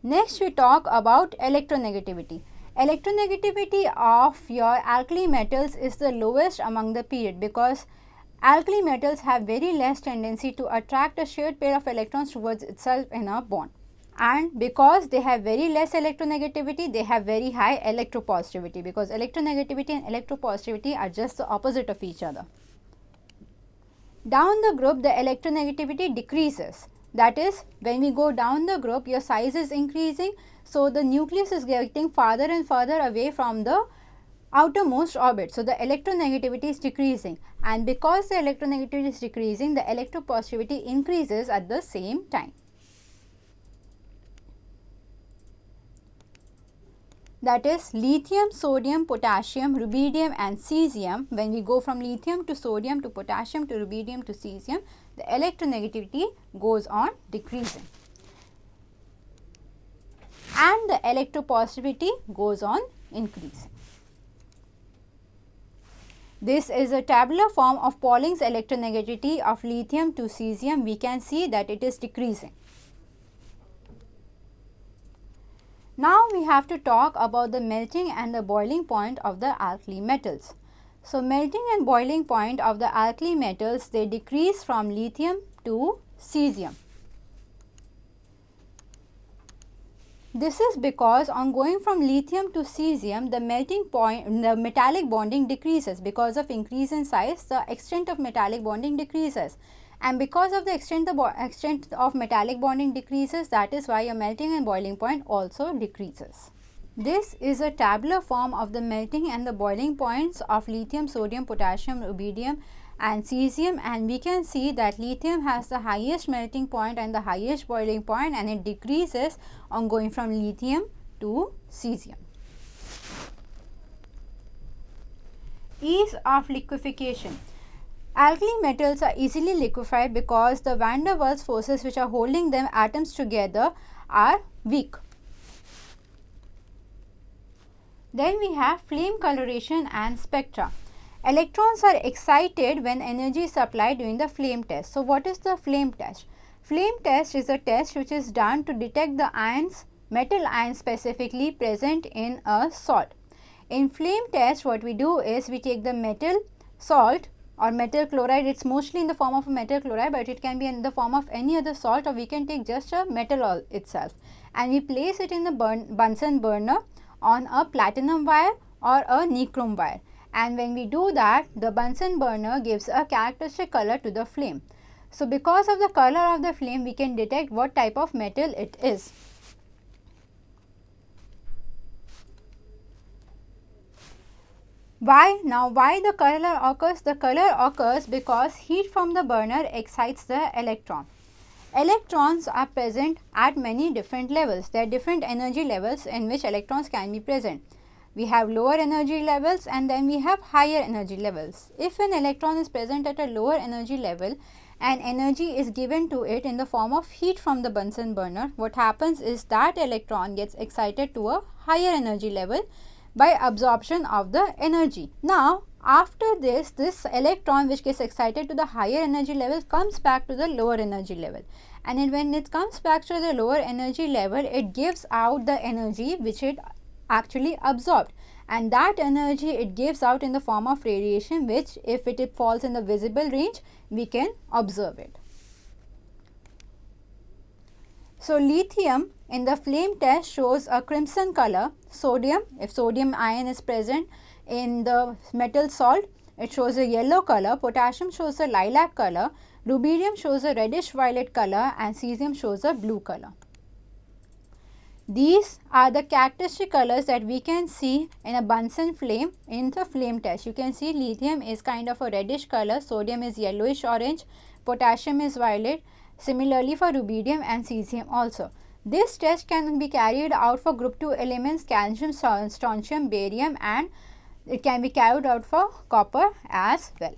Next we talk about electronegativity. Electronegativity of your alkali metals is the lowest among the period because alkali metals have very less tendency to attract a shared pair of electrons towards itself in a bond. And because they have very less electronegativity, they have very high electropositivity, because electronegativity and electropositivity are just the opposite of each other. Down the group, the electronegativity decreases. That is, when we go down the group, your size is increasing, so the nucleus is getting farther and further away from the outermost orbit. So, the electronegativity is decreasing, and because the electronegativity is decreasing, the electropositivity increases at the same time. That is, lithium, sodium, potassium, rubidium and cesium. When we go from lithium to sodium to potassium to rubidium to cesium, the electronegativity goes on decreasing and the electropositivity goes on increasing. This is a tabular form of Pauling's electronegativity of lithium to cesium. We can see that it is decreasing. Now we have to talk about the melting and the boiling point of the alkali metals. So, melting and boiling point of the alkali metals, they decrease from lithium to cesium. This is because on going from lithium to cesium, the melting point, the metallic bonding decreases. Because of increase in size, the extent of metallic bonding decreases, and because of the extent of metallic bonding decreases, that is why your melting and boiling point also decreases. This is a tabular form of the melting and the boiling points of lithium, sodium, potassium, rubidium and cesium, and we can see that lithium has the highest melting point and the highest boiling point, and it decreases on going from lithium to cesium. Ease of liquefaction. Alkali metals are easily liquefied because the van der Waals forces which are holding them atoms together are weak. Then we have flame coloration and spectra. Electrons are excited when energy is supplied during the flame test. So, what is the flame test? Flame test is a test which is done to detect the ions, metal ions specifically present in a salt. In flame test, what we do is we take the metal salt or metal chloride. It is mostly in the form of a metal chloride, but it can be in the form of any other salt, or we can take just a metal itself, and we place it in the Bunsen burner on a platinum wire or a nichrome wire, and when we do that, the Bunsen burner gives a characteristic color to the flame. So, because of the color of the flame, we can detect what type of metal it is. Why? Now, why the color occurs? The color occurs because heat from the burner excites the electron. Electrons are present at many different levels. There are different energy levels in which electrons can be present. We have lower energy levels and then we have higher energy levels. If an electron is present at a lower energy level and energy is given to it in the form of heat from the Bunsen burner, what happens is that electron gets excited to a higher energy level by absorption of the energy. Now, after this electron which gets excited to the higher energy level comes back to the lower energy level, and then when it comes back to the lower energy level, it gives out the energy which it actually absorbed, and that energy it gives out in the form of radiation, which if it falls in the visible range, we can observe it. So, lithium in the flame test shows a crimson color. Sodium, if sodium ion is present in the metal salt, it shows a yellow color. Potassium shows a lilac color. Rubidium shows a reddish violet color and cesium shows a blue color. These are the characteristic colors that we can see in a Bunsen flame in the flame test. You can see lithium is kind of a reddish color, sodium is yellowish orange, potassium is violet, similarly for rubidium and cesium also. This test can be carried out for group 2 elements calcium, strontium, barium, and it can be carried out for copper as well.